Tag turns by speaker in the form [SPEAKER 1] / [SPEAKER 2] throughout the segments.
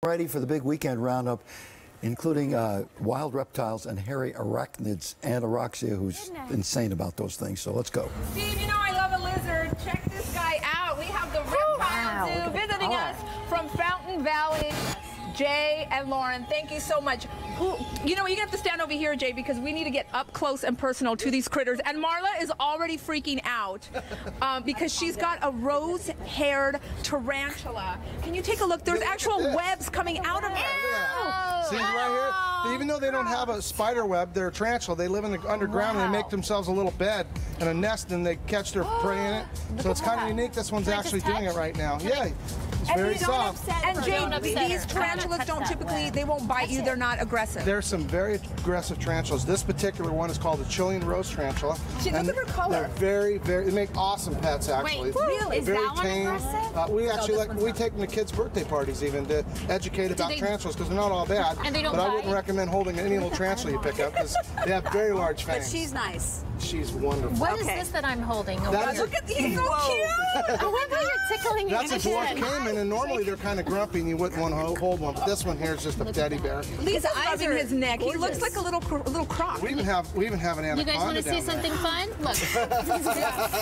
[SPEAKER 1] Ready for the big weekend roundup, including wild reptiles and hairy arachnids, and Aroxia, who's insane about those things. So let's go.
[SPEAKER 2] Steve, you know I love a lizard. Check this guy out. We have the Reptile Zoo visiting us from Fountain Valley. Jay and Lauren, thank you so much. You know, you're gonna have to stand over here, Jay, because we need to get up close and personal to these critters. And Marla is already freaking out because she's got a rose-haired tarantula. Can you take a look? There's actual webs coming out of her.
[SPEAKER 3] See right here? Even though they don't have a spider web, they're a tarantula. They live in the underground and they make themselves a little bed and a nest, and they catch their prey in it. So it's kind of unique. This one's actually doing it right now. Yeah. It's very soft.
[SPEAKER 2] And Jay, these tarantulas don't typically, they won't bite you, they're not aggressive.
[SPEAKER 3] There's some very aggressive tarantulas. This particular one is called the Chilean rose tarantula.
[SPEAKER 2] Look at her color.
[SPEAKER 3] They're they make awesome pets, actually.
[SPEAKER 4] Wait, really? Is that one
[SPEAKER 3] tame.
[SPEAKER 4] aggressive?
[SPEAKER 3] We actually we take them to kids' birthday parties even to educate about tarantulas, because they're not all bad.
[SPEAKER 4] And they don't
[SPEAKER 3] but
[SPEAKER 4] bite?
[SPEAKER 3] I wouldn't recommend holding any little tarantula you pick up, because they have very large fangs.
[SPEAKER 5] But she's nice.
[SPEAKER 3] She's wonderful.
[SPEAKER 4] What is this that I'm holding?
[SPEAKER 2] Look at these, so cute!
[SPEAKER 4] I love how you're tickling me.
[SPEAKER 3] That's a dwarf caiman, and normally they're kind of grumpy and you wouldn't want to hold one, but this one here is just a teddy bear.
[SPEAKER 2] Lisa's rubbing his neck. He looks like a little croc.
[SPEAKER 3] We even have an anaconda.
[SPEAKER 4] You guys want to see something fun? Look.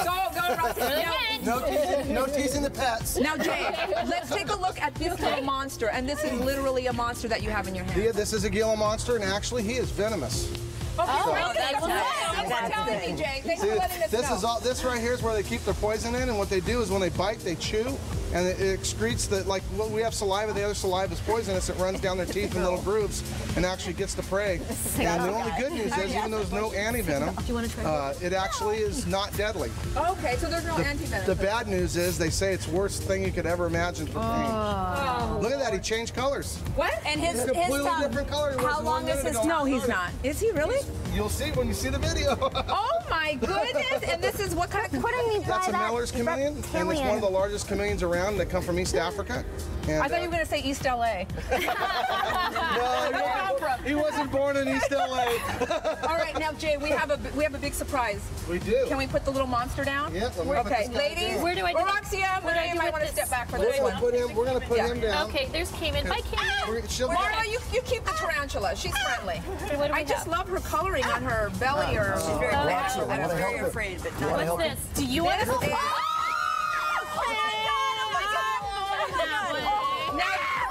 [SPEAKER 2] Go, Roxy.
[SPEAKER 3] No teasing the pets.
[SPEAKER 2] Now, Jay, let's take a look at this little monster, and this is literally a monster that you have in your hand.
[SPEAKER 3] Yeah, this is a Gila monster, and actually he is venomous.
[SPEAKER 2] Thanks for telling me, Jay. Thanks for letting us know.
[SPEAKER 3] This right here is where they keep their poison in, and what they do is when they bite, they chew, and it excretes like we have saliva. The other saliva is poisonous. It runs down their teeth in little grooves and actually gets the prey. And the only good news is, even though there's no anti-venom, it actually is not deadly.
[SPEAKER 2] Okay, so there's no anti-venom.
[SPEAKER 3] The bad news is they say it's the worst thing you could ever imagine for pain. Look at that, he changed colors.
[SPEAKER 2] What?
[SPEAKER 5] And his
[SPEAKER 3] completely different color.
[SPEAKER 5] How long is his
[SPEAKER 2] No, he's not. Is he really?
[SPEAKER 3] You'll see when you see the video.
[SPEAKER 2] Oh my goodness! And this is what kind of?
[SPEAKER 3] That's a Meller's chameleon, and it's one of the largest chameleons around. They come from East Africa. And,
[SPEAKER 2] I thought you were going to say East LA.
[SPEAKER 3] No, he wasn't born in East LA.
[SPEAKER 2] All right, now Jay, we have a big surprise.
[SPEAKER 3] We do.
[SPEAKER 2] Can we put the little monster down?
[SPEAKER 3] Yep.
[SPEAKER 2] Okay, ladies.
[SPEAKER 4] Where do I do
[SPEAKER 2] Aroxia, you might want to step back for this one.
[SPEAKER 3] We're going to put him down.
[SPEAKER 4] Okay, there's Cayman. Bye, Cayman.
[SPEAKER 2] Marla, you keep the tarantula. She's friendly. I just love her coloring on her belly. She's very
[SPEAKER 5] Aroxia, I'm very afraid, but not.
[SPEAKER 4] What's this? Do you want to?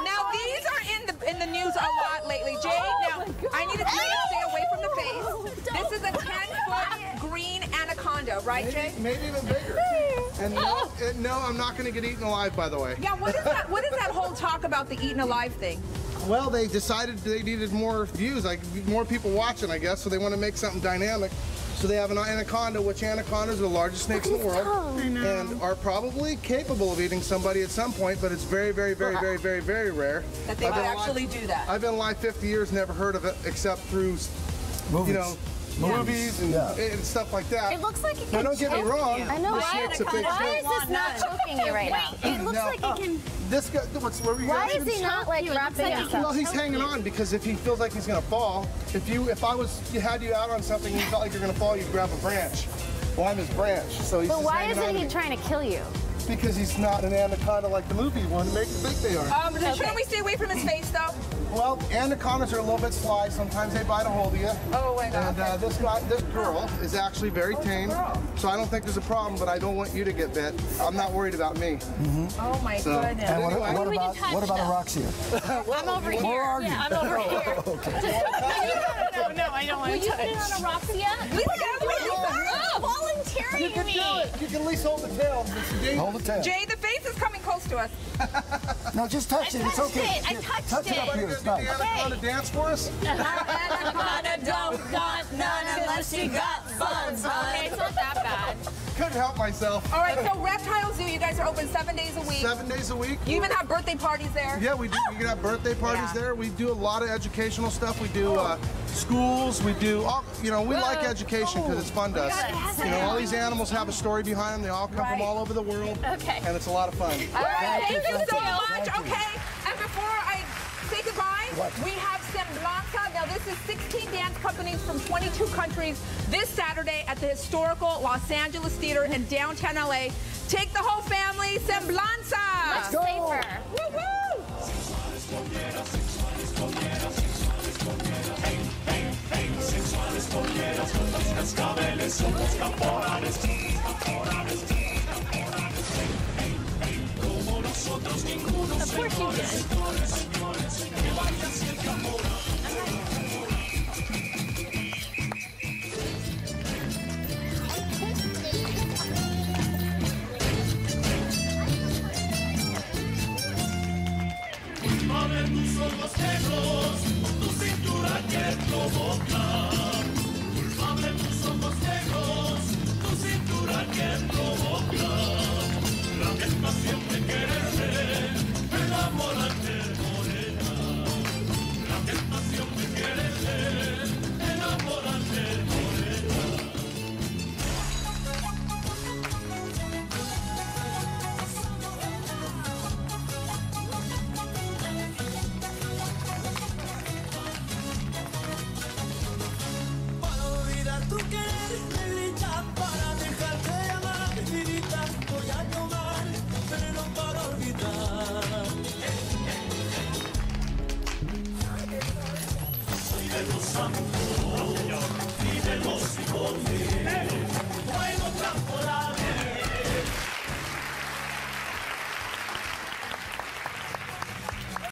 [SPEAKER 2] Now these are in the news a lot lately. Jay, now I need to stay away from the face. This is a 10-foot green anaconda, right, Jay?
[SPEAKER 3] Maybe even bigger. And no, I'm not going to get eaten alive, by the way.
[SPEAKER 2] Yeah, what is that? What is that whole talk about the eaten alive thing?
[SPEAKER 3] Well, they decided they needed more views, like more people watching, I guess, so they want to make something dynamic. So they have an anaconda, which anacondas are the largest snakes in the world and are probably capable of eating somebody at some point, but it's very, very, very, very, very, very rare.
[SPEAKER 5] That they would actually do that.
[SPEAKER 3] I've been alive 50 years, never heard of it except through,
[SPEAKER 1] Movies.
[SPEAKER 3] you know, movies and stuff like that.
[SPEAKER 4] It looks like it
[SPEAKER 3] Now,
[SPEAKER 4] can
[SPEAKER 3] don't get me wrong.
[SPEAKER 4] I know.
[SPEAKER 3] This snake's a big
[SPEAKER 4] Why
[SPEAKER 3] snake.
[SPEAKER 4] is this not choking you right now?
[SPEAKER 5] It looks like it can.
[SPEAKER 3] This guy, where
[SPEAKER 4] Why is he not like wrapping himself?
[SPEAKER 3] Well, he's hanging on because if he feels like he's going to fall, if I had you out on something and you felt like you're going to fall, you'd grab a branch. Well, I'm his branch, so he's.
[SPEAKER 4] But
[SPEAKER 3] just
[SPEAKER 4] why
[SPEAKER 3] hanging
[SPEAKER 4] isn't
[SPEAKER 3] on
[SPEAKER 4] he
[SPEAKER 3] me.
[SPEAKER 4] trying to kill you?
[SPEAKER 3] Because he's not an anaconda like the movie one. Make the big they are.
[SPEAKER 2] Shouldn't we stay away from his face, though?
[SPEAKER 3] Well, anacondas are a little bit sly. Sometimes they bite a hold of you.
[SPEAKER 2] Oh my God.
[SPEAKER 3] And this girl is actually very tame, so I don't think there's a problem. But I don't want you to get bit. I'm not worried about me.
[SPEAKER 2] Oh my goodness.
[SPEAKER 1] And
[SPEAKER 3] Anyway.
[SPEAKER 1] what about Aroxia?
[SPEAKER 4] I'm over here.
[SPEAKER 1] Where are you?
[SPEAKER 4] Yeah, I'm over here. No, I don't want to touch. Will you sit on Aroxia? Volunteering
[SPEAKER 3] You can
[SPEAKER 4] me.
[SPEAKER 3] do it. You can at least hold the tail.
[SPEAKER 1] Hold the tail.
[SPEAKER 2] Jay, the face is coming close to us.
[SPEAKER 1] No, just touch it. It's okay.
[SPEAKER 4] I touched
[SPEAKER 1] Touch it up here. It's nice.
[SPEAKER 3] The anaconda dance for us?
[SPEAKER 4] Anaconda don't got none unless she got funds. Okay, it's not that bad.
[SPEAKER 3] Couldn't help myself.
[SPEAKER 2] All right, so Reptile Zoo, you guys are open 7 days a week.
[SPEAKER 3] 7 days a week.
[SPEAKER 2] You even have birthday parties there.
[SPEAKER 3] Yeah, we do. We can have birthday parties there. We do a lot of educational stuff. We do schools. We do all. You know, we like education because it's fun to us. You know, all these animals have a story behind them. They all come from all over the world.
[SPEAKER 4] Okay.
[SPEAKER 3] And it's a lot of fun.
[SPEAKER 2] All right, thank you so much. Okay, and before I say goodbye, we have Semblanza. Now, this is 16 dance companies from 22 countries this Saturday at the historical Los Angeles Theater in downtown LA. Take the whole family, Semblanza.
[SPEAKER 4] Much safer.
[SPEAKER 2] Woo-woo!
[SPEAKER 4] Of course you did.
[SPEAKER 6] Culpable tus ojos negros, tu cintura que provoca. Culpable tus ojos negros, tu cintura que provoca. La tentación de quererte, enamorarte, morena. La tentación de quererte, enamorarte, morena.
[SPEAKER 7] Para olvidar tu querer, negrita, para dejarte amar, negrita, voy a tomar, pero no para olvidar.
[SPEAKER 6] Soy de tus amores.